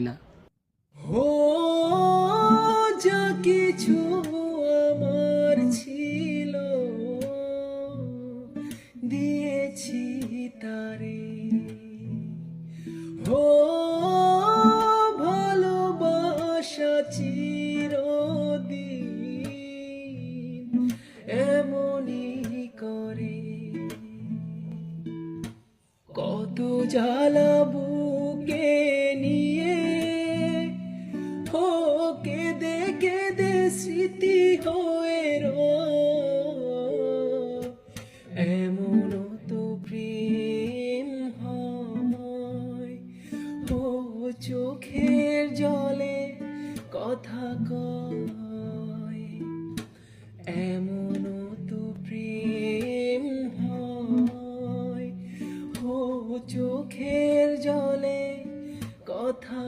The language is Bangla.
না। হো যা কিছু আমার ছিল দিয়েছি তারে, হো ভালোবাসা চিরদিন এমনই করে। কত জ্বালা বুকে নিয়ে ও কেঁদে কেঁদে স্মৃতি হয়ে রয়, এমন তো প্রেম হয়। ও চোখের জলে কথা কয়, এমন তো প্রেম হয়। ও চোখের জলে কথা